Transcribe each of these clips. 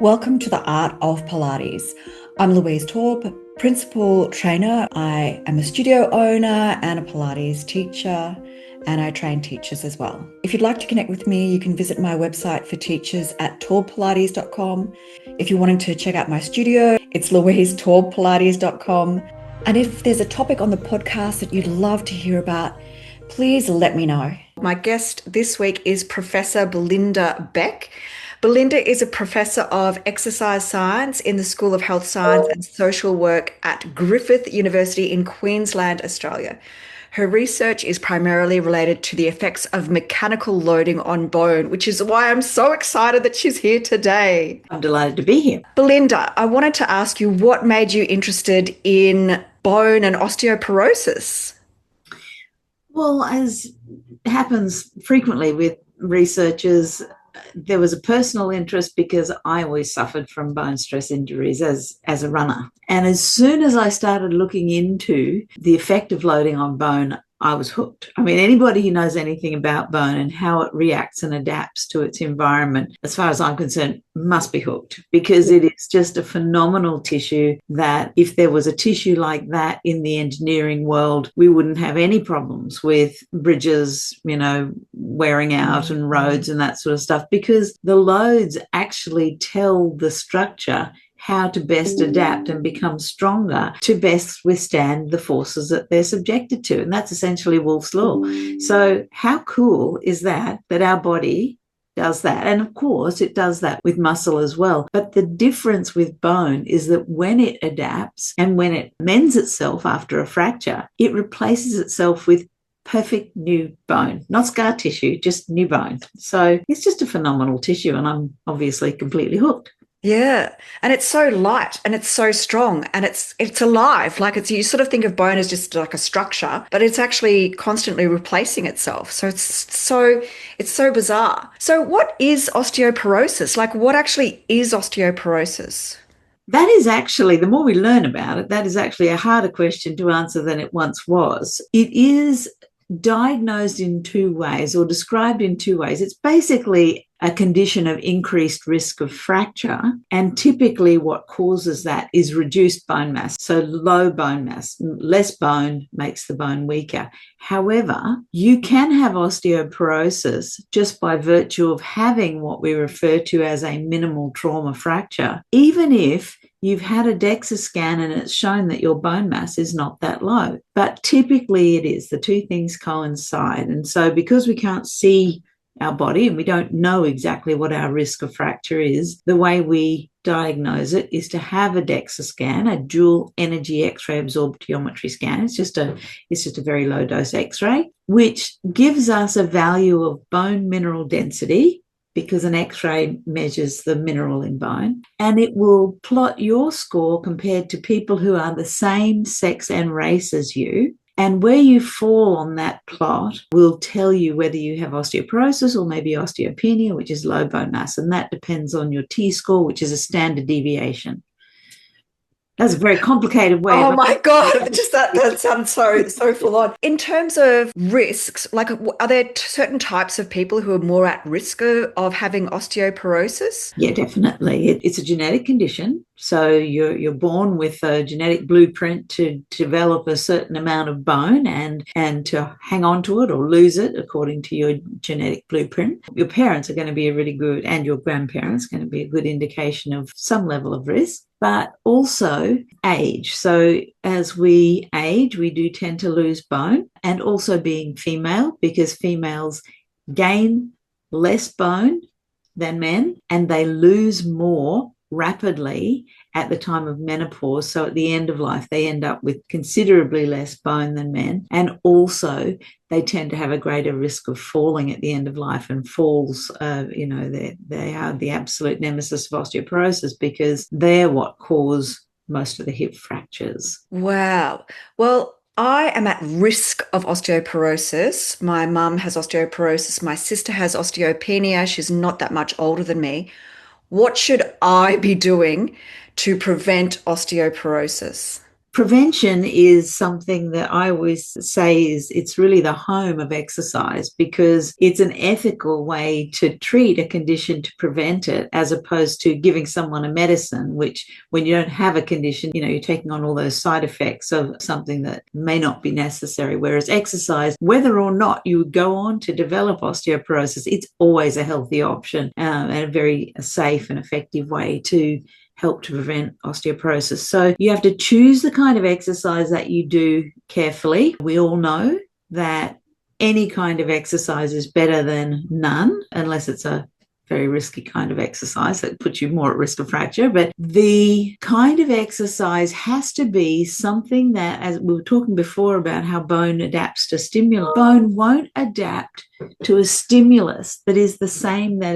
Welcome to the Art of Pilates. I'm Louise Taube, principal trainer. I am a studio owner and a Pilates teacher, and I train teachers as well. If you'd like to connect with me, you can visit my website for teachers at taubepilates.com. If you're wanting to check out my studio, it's louisetaubepilates.com. And if there's a topic on the podcast that you'd love to hear about, please let me know. My guest this week is Professor Belinda Beck. Belinda is a professor of exercise science in the School of Health Science and Social Work at Griffith University in Queensland, Australia. Her research is primarily related to the effects of mechanical loading on bone, which is why I'm so excited that she's here today. I'm delighted to be here. Belinda, I wanted to ask you what made you interested in bone and osteoporosis? Well, as happens frequently with researchers, there was a personal interest because I always suffered from bone stress injuries as a runner. And as soon as I started looking into the effect of loading on bone, I was hooked. I mean, anybody who knows anything about bone and how it reacts and adapts to its environment, as far as I'm concerned, must be hooked, because it is just a phenomenal tissue that if there was a tissue like that in the engineering world, we wouldn't have any problems with bridges, wearing out and roads and that sort of stuff, because the loads actually tell the structure how to best adapt and become stronger to best withstand the forces that they're subjected to. And that's essentially Wolff's Law. So how cool is that our body does that? And of course, it does that with muscle as well. But the difference with bone is that when it adapts and when it mends itself after a fracture, it replaces itself with perfect new bone, not scar tissue, just new bone. So it's just a phenomenal tissue, and I'm obviously completely hooked. Yeah, and it's so light and it's so strong and it's alive. Like you sort of think of bone as just like a structure, but it's actually constantly replacing itself. So it's so bizarre. So what is osteoporosis? Like what actually is osteoporosis? That is actually, the more we learn about it, that is actually a harder question to answer than it once was. It is diagnosed in two ways or described in two ways. It's basically a condition of increased risk of fracture, and typically what causes that is reduced bone mass. So low bone mass, less bone makes the bone weaker. However, you can have osteoporosis just by virtue of having what we refer to as a minimal trauma fracture, even if you've had a DEXA scan and it's shown that your bone mass is not that low. But typically it is. The two things coincide. And so because we can't see our body and we don't know exactly what our risk of fracture is, the way we diagnose it is to have a DEXA scan, a dual energy X-ray absorptiometry scan. It's just a very low dose X-ray, which gives us a value of bone mineral density, because an X-ray measures the mineral in bone, and it will plot your score compared to people who are the same sex and race as you. And where you fall on that plot will tell you whether you have osteoporosis or maybe osteopenia, which is low bone mass. And that depends on your T-score, which is a standard deviation. That's a very complicated way. Oh my God, just that sounds so full on. In terms of risks, like are there certain types of people who are more at risk of having osteoporosis? Yeah, definitely. It's a genetic condition. So you're born with a genetic blueprint to develop a certain amount of bone and to hang on to it or lose it according to your genetic blueprint. Your parents are going to be a really good, and your grandparents are going to be a good indication of some level of risk, but also age. So as we age, we do tend to lose bone, and also being female, because females gain less bone than men and they lose more rapidly at the time of menopause. So at the end of life, they end up with considerably less bone than men. And also they tend to have a greater risk of falling at the end of life, and falls, they are the absolute nemesis of osteoporosis, because they're what cause most of the hip fractures. Wow. Well, I am at risk of osteoporosis. My mum has osteoporosis. My sister has osteopenia. She's not that much older than me. What should I be doing to prevent osteoporosis? prevention is something that I always say it's really the home of exercise, because it's an ethical way to treat a condition to prevent it, as opposed to giving someone a medicine, which when you don't have a condition, you're taking on all those side effects of something that may not be necessary. Whereas exercise, whether or not you go on to develop osteoporosis, it's always a healthy option and a very safe and effective way to help to prevent osteoporosis. So you have to choose the kind of exercise that you do carefully. We all know that any kind of exercise is better than none, unless it's a very risky kind of exercise that puts you more at risk of fracture. But the kind of exercise has to be something that, as we were talking before about how bone adapts to stimulus, bone won't adapt to a stimulus that is the same that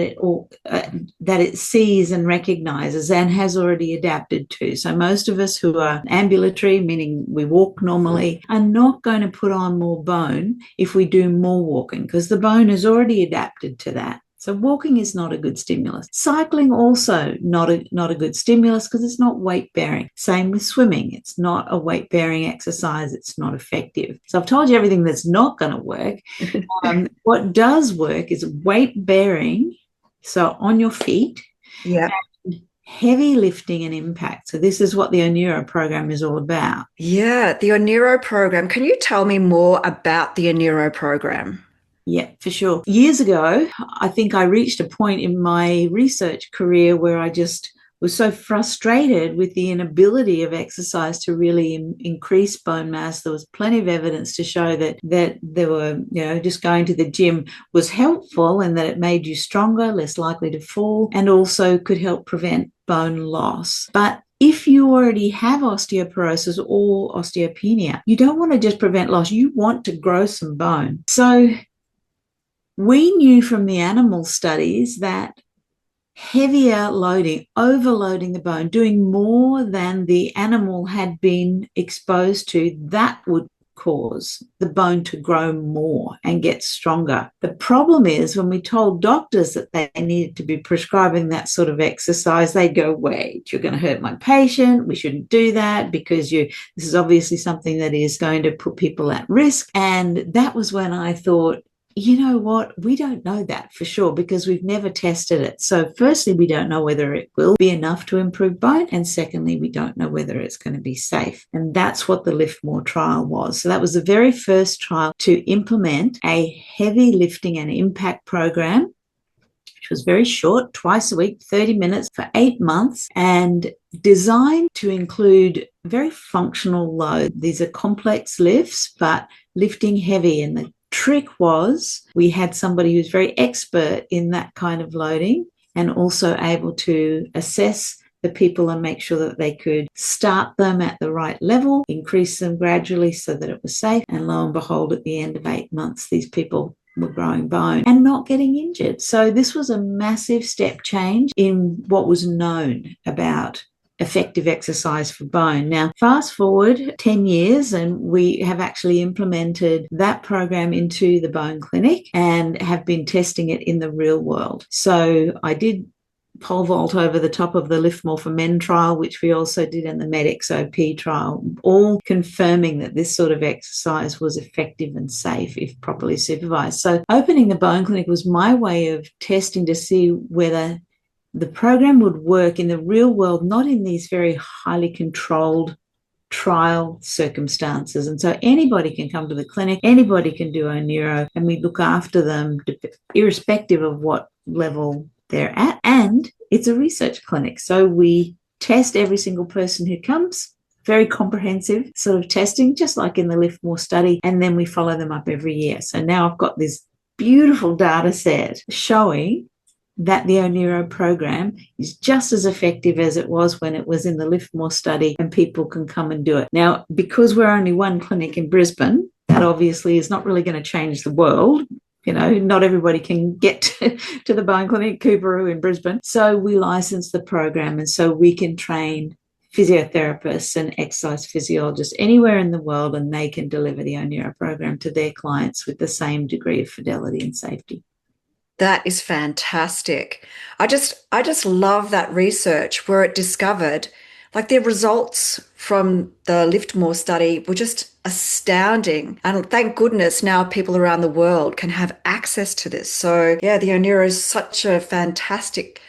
it sees and recognizes and has already adapted to. So most of us who are ambulatory, meaning we walk normally, are not going to put on more bone if we do more walking, because the bone is already adapted to that. So walking is not a good stimulus. Cycling also not a good stimulus, because it's not weight bearing. Same with swimming. It's not a weight bearing exercise. It's not effective. So I've told you everything that's not going to work. What does work is weight bearing. So on your feet. Yeah. Heavy lifting and impact. So this is what the Onuro program is all about. Yeah, the Onuro program. Can you tell me more about the Onuro program? Yeah, for sure. Years ago, I think I reached a point in my research career where I just was so frustrated with the inability of exercise to really increase bone mass. There was plenty of evidence to show that there were, just going to the gym was helpful, and that it made you stronger, less likely to fall, and also could help prevent bone loss. But if you already have osteoporosis or osteopenia, you don't want to just prevent loss. You want to grow some bone. So we knew from the animal studies that heavier loading, overloading the bone, doing more than the animal had been exposed to, that would cause the bone to grow more and get stronger. The problem is, when we told doctors that they needed to be prescribing that sort of exercise, they go, wait, you're going to hurt my patient. We shouldn't do that, because this is obviously something that is going to put people at risk. And that was when I thought, you know what, we don't know that for sure, because we've never tested it. So firstly, we don't know whether it will be enough to improve bone. And secondly, we don't know whether it's going to be safe. And that's what the LIFTMOR trial was. So that was the very first trial to implement a heavy lifting and impact program, which was very short, twice a week, 30 minutes for 8 months, and designed to include very functional load. These are complex lifts, but lifting heavy. And the trick was, we had somebody who's very expert in that kind of loading, and also able to assess the people and make sure that they could start them at the right level, increase them gradually so that it was safe. And lo and behold, at the end of 8 months, these people were growing bone and not getting injured. So this was a massive step change in what was known about effective exercise for bone. Now, fast forward 10 years, and we have actually implemented that program into the bone clinic and have been testing it in the real world. So I did pole vault over the top of the LIFTMOR for Men trial, which we also did in the MedXOP trial, all confirming that this sort of exercise was effective and safe if properly supervised. So opening the bone clinic was my way of testing to see whether the program would work in the real world, not in these very highly controlled trial circumstances. And so anybody can come to the clinic, anybody can do Onuro, and we look after them irrespective of what level they're at. And it's a research clinic. So we test every single person who comes, very comprehensive sort of testing, just like in the LIFTMOR study. And then we follow them up every year. So now I've got this beautiful data set showing that the Onuro program is just as effective as it was when it was in the LIFTMOR study, and people can come and do it. Now, because we're only one clinic in Brisbane, that obviously is not really going to change the world. Not everybody can get to the bone clinic, Cooperoo in Brisbane. So we license the program, and so we can train physiotherapists and exercise physiologists anywhere in the world, and they can deliver the Onuro program to their clients with the same degree of fidelity and safety. That is fantastic. I just love that research where it discovered Like the results from the LIFTMOR study were just astounding. And thank goodness now people around the world can have access to this. So yeah, the Onira is such a fantastic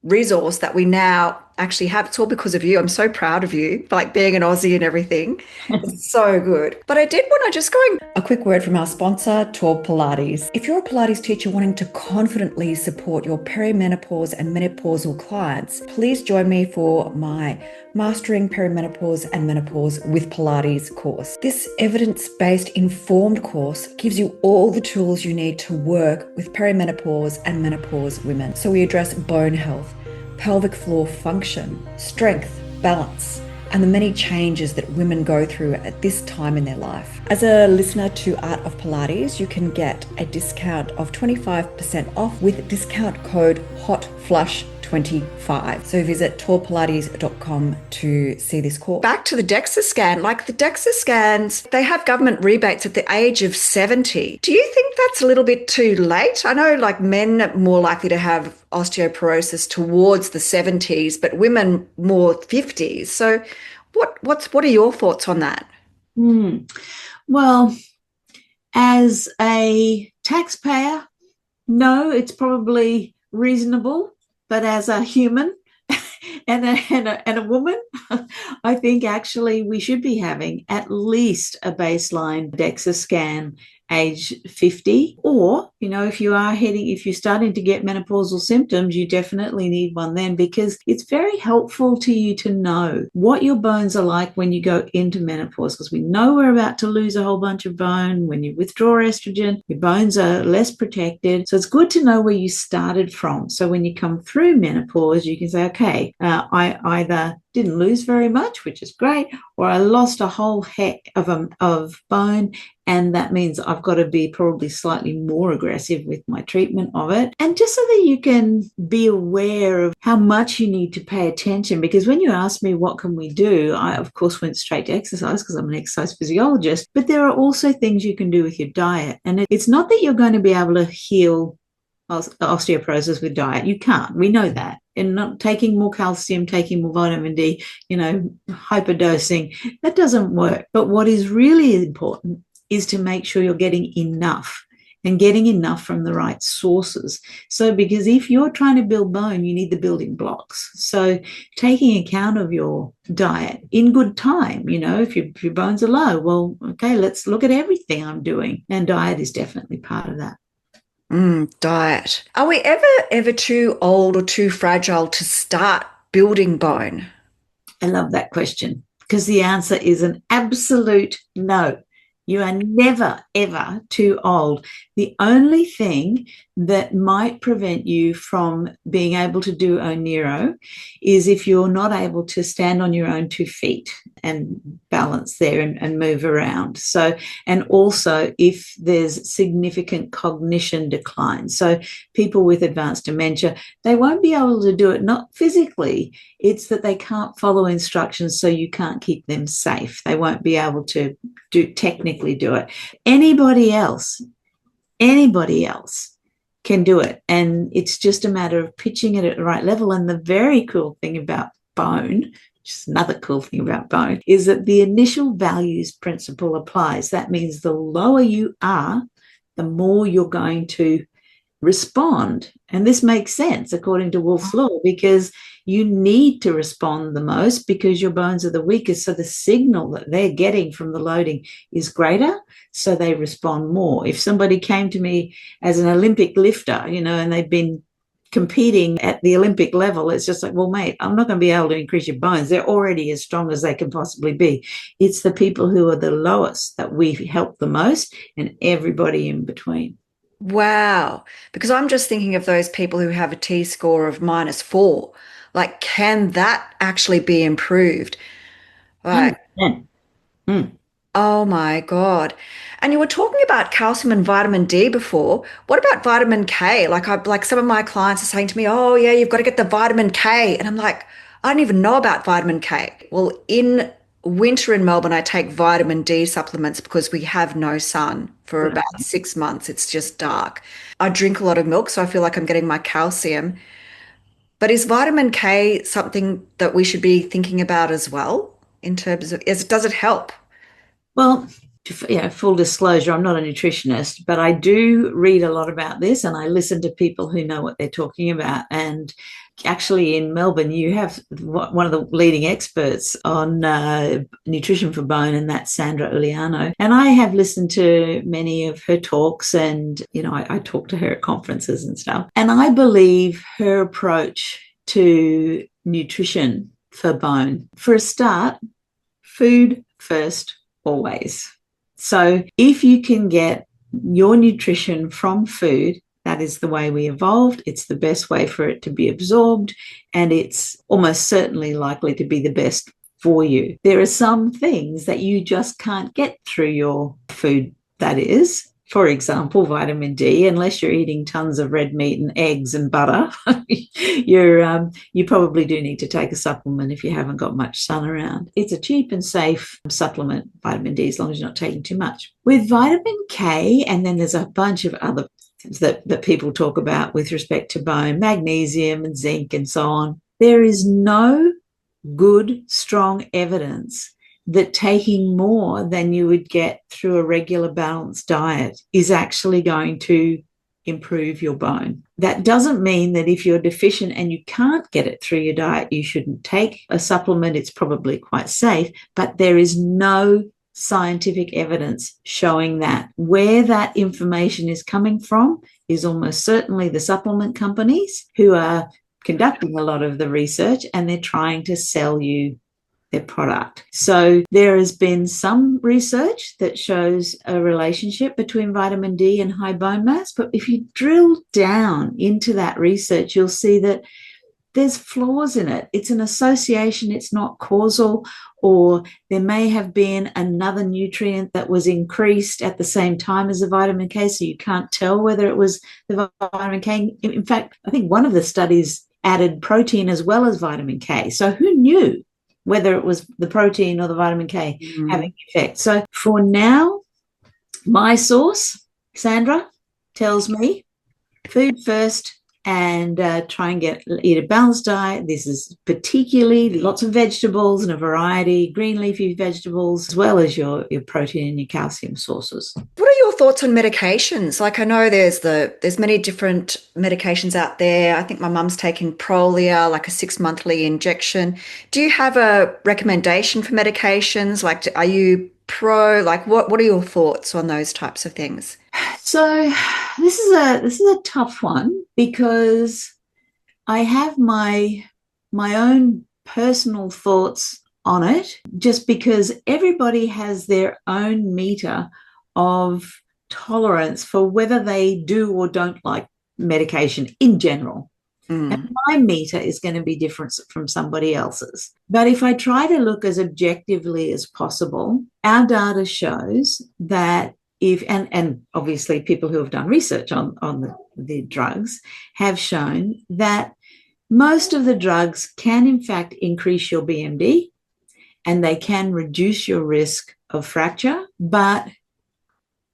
resource that we now actually have. It's all because of you. I'm so proud of you, like being an Aussie and everything. It's so good. But I did want to just go a quick word from our sponsor, Taube Pilates. If you're a Pilates teacher wanting to confidently support your perimenopause and menopausal clients, please join me for my Mastering Perimenopause and Menopause with Pilates course. This evidence-based informed course gives you all the tools you need to work with perimenopause and menopause women. So we address bone health, pelvic floor function, strength, balance, and the many changes that women go through at this time in their life. As a listener to Art of Pilates, you can get a discount of 25% off with discount code HOTFLUSH25. So visit torpilates.com to see this course. Back to the DEXA scan. Like the DEXA scans, they have government rebates at the age of 70. Do you think that's a little bit too late? I know like men are more likely to have osteoporosis towards the 70s, but women more 50s. So what are your thoughts on that? Well, as a taxpayer, no, it's probably reasonable, but as a human and a woman, I think actually we should be having at least a baseline DEXA scan age 50, or if you're starting to get menopausal symptoms, you definitely need one then, because it's very helpful to you to know what your bones are like when you go into menopause, because we know we're about to lose a whole bunch of bone. When you withdraw estrogen, your bones are less protected, so it's good to know where you started from, so when you come through menopause you can say, okay, I either didn't lose very much, which is great, or I lost a whole heck of bone, and that means I've got to be probably slightly more aggressive with my treatment of it. And just so that you can be aware of how much you need to pay attention, because when you asked me what can we do, I of course went straight to exercise because I'm an exercise physiologist, but there are also things you can do with your diet. And it's not that you're going to be able to heal osteoporosis with diet. You can't. We know that. And not taking more calcium, taking more vitamin D, hyperdosing, that doesn't work. But what is really important is to make sure you're getting enough, and getting enough from the right sources. So because if you're trying to build bone, you need the building blocks. So taking account of your diet in good time, if your bones are low, well, okay, let's look at everything I'm doing. And diet is definitely part of that. Diet. Are we ever too old or too fragile to start building bone? I love that question, because the answer is an absolute no. You are never, ever too old. The only thing that might prevent you from being able to do Oniro is if you're not able to stand on your own 2 feet and balance there and move around. So, and also if there's significant cognition decline. So people with advanced dementia, they won't be able to do it, not physically, it's that they can't follow instructions, so you can't keep them safe. They won't be able to technically do it. Anybody else can do it. And it's just a matter of pitching it at the right level. And the very cool thing about bone, just another cool thing about bone, is that the initial values principle applies. That means the lower you are, the more you're going to respond. And this makes sense according to Wolff's law, because you need to respond the most because your bones are the weakest. So the signal that they're getting from the loading is greater, so they respond more. If somebody came to me as an Olympic lifter, and they've been competing at the Olympic level, it's just like, well, mate, I'm not going to be able to increase your bones. They're already as strong as they can possibly be. It's the people who are the lowest that we help the most, and everybody in between. Wow. Because I'm just thinking of those people who have a T-score of -4. Like, can that actually be improved? Like, 100%. oh my God. And you were talking about calcium and vitamin D before. What about vitamin K? Like some of my clients are saying to me, "Oh yeah, you've got to get the vitamin K." And I'm like, "I don't even know about vitamin K." Well, in winter in Melbourne, I take vitamin D supplements because we have no sun for about 6 months. It's just dark. I drink a lot of milk, so I feel like I'm getting my calcium. But is vitamin K something that we should be thinking about as well in terms of, does it help? Well, full disclosure, I'm not a nutritionist, but I do read a lot about this and I listen to people who know what they're talking about. And actually in Melbourne, you have one of the leading experts on nutrition for bone, and that's Sandra Uliano. And I have listened to many of her talks, and, I talk to her at conferences and stuff. And I believe her approach to nutrition for bone, for a start, food first, always. So if you can get your nutrition from food, that is the way we evolved. It's the best way for it to be absorbed, and it's almost certainly likely to be the best for you. There are some things that you just can't get through your food, that is. For example, vitamin D, unless you're eating tons of red meat and eggs and butter, you probably do need to take a supplement if you haven't got much sun around. It's a cheap and safe supplement, vitamin D, as long as you're not taking too much. With vitamin K, and then there's a bunch of other things that people talk about with respect to bone, magnesium and zinc and so on, there is no good, strong evidence that taking more than you would get through a regular balanced diet is actually going to improve your bone. That doesn't mean that if you're deficient and you can't get it through your diet, you shouldn't take a supplement. It's probably quite safe, but there is no scientific evidence showing that. Where that information is coming from is almost certainly the supplement companies who are conducting a lot of the research, and they're trying to sell you their product. So there has been some research that shows a relationship between vitamin D and high bone mass, but if you drill down into that research, you'll see that there's flaws in it. It's an association, it's not causal, or there may have been another nutrient that was increased at the same time as the vitamin K, so you can't tell whether it was the vitamin K. In fact, I think one of the studies added protein as well as vitamin K. So who knew whether it was the protein or the vitamin K having effect? So for now, my source, Sandra, tells me food first, and try and eat a balanced diet. This is particularly lots of vegetables and a variety, green leafy vegetables, as well as your protein and your calcium sources. What are your thoughts on medications? Like, I know there's many different medications out there. I think my mum's taking Prolia, like a 6-monthly injection. Do you have a recommendation for medications? Like, are you pro? Like, what are your thoughts on those types of things? So this is a tough one, because I have my own personal thoughts on it, just because everybody has their own meter of tolerance for whether they do or don't like medication in general. And my meter is going to be different from somebody else's. But if I try to look as objectively as possible, our data shows that and obviously people who have done research on the drugs have shown that most of the drugs can in fact increase your BMD, and they can reduce your risk of fracture, but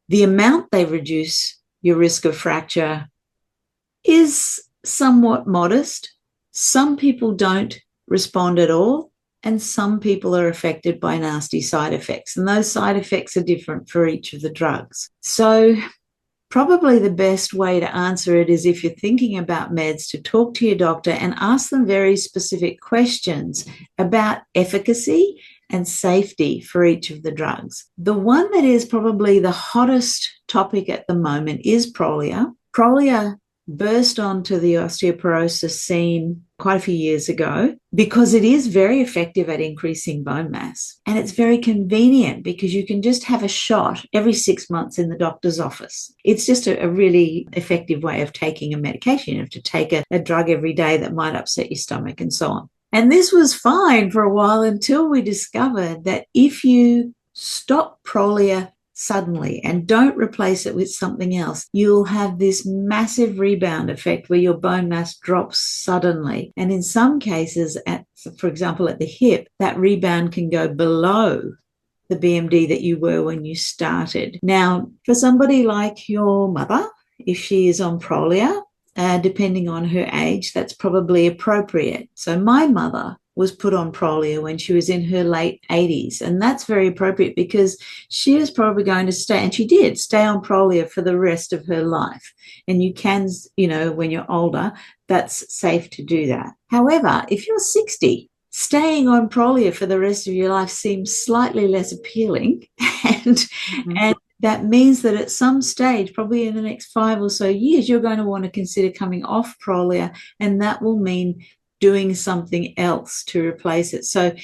the amount they reduce your risk of fracture is somewhat modest. Some people don't respond at all, and some people are affected by nasty side effects, and those side effects are different for each of the drugs. So probably the best way to answer it is, if you're thinking about meds, to talk to your doctor and ask them very specific questions about efficacy and safety for each of the drugs. The one that is probably the hottest topic at the moment is Prolia. Prolia burst onto the osteoporosis scene quite a few years ago because it is very effective at increasing bone mass. And it's very convenient because you can just have a shot every 6 months in the doctor's office. It's just a really effective way of taking a medication. You have to take a drug every day that might upset your stomach and so on. And this was fine for a while until we discovered that if you stop Prolia suddenly and don't replace it with something else, you'll have this massive rebound effect where your bone mass drops suddenly. And in some cases, for example, at the hip, that rebound can go below the BMD that you were when you started. Now, for somebody like your mother, if she is on Prolia, depending on her age, that's probably appropriate. So my mother was put on Prolia when she was in her late 80s. And that's very appropriate because she is probably going to stay, and she did stay on Prolia for the rest of her life. And you can, when you're older, that's safe to do that. However, if you're 60, staying on Prolia for the rest of your life seems slightly less appealing. And that means that at some stage, probably in the next 5 or so years, you're going to want to consider coming off Prolia, and that will mean doing something else to replace it. So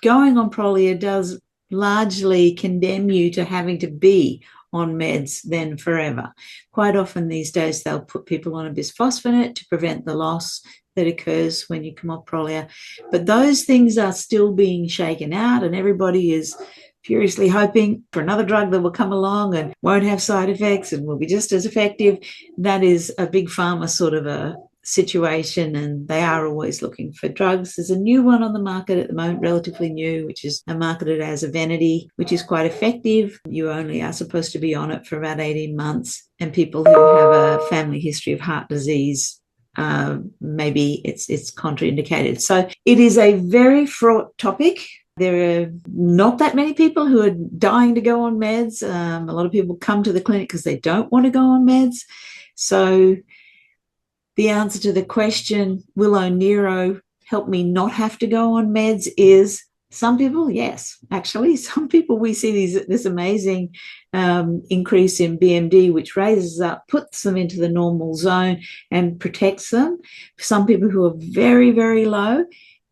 going on Prolia does largely condemn you to having to be on meds then forever. Quite often these days they'll put people on a bisphosphonate to prevent the loss that occurs when you come off Prolia. But those things are still being shaken out, and everybody is furiously hoping for another drug that will come along and won't have side effects and will be just as effective. That is a big pharma sort of a situation, and they are always looking for drugs. There's a new one on the market at the moment, relatively new, which is marketed as Evenity, which is quite effective. You only are supposed to be on it for about 18 months, and people who have a family history of heart disease, maybe it's contraindicated. So it is a very fraught topic. There are not that many people who are dying to go on meds. A lot of people come to the clinic because they don't want to go on meds. So the answer to the question, will O'Nero help me not have to go on meds, is some people, yes. Actually, some people, we see this amazing increase in BMD, which raises up, puts them into the normal zone and protects them. Some people who are very, very low,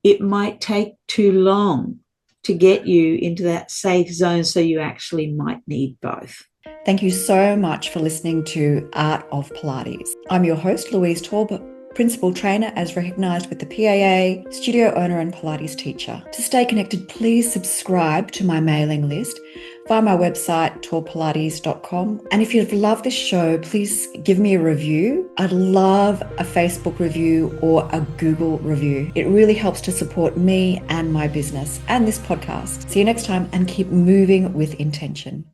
it might take too long to get you into that safe zone, so you actually might need both. Thank you so much for listening to Art of Pilates. I'm your host, Louise Taube, principal trainer as recognised with the PAA, studio owner and Pilates teacher. To stay connected, please subscribe to my mailing list via my website, taubepilates.com. And if you've loved this show, please give me a review. I'd love a Facebook review or a Google review. It really helps to support me and my business and this podcast. See you next time, and keep moving with intention.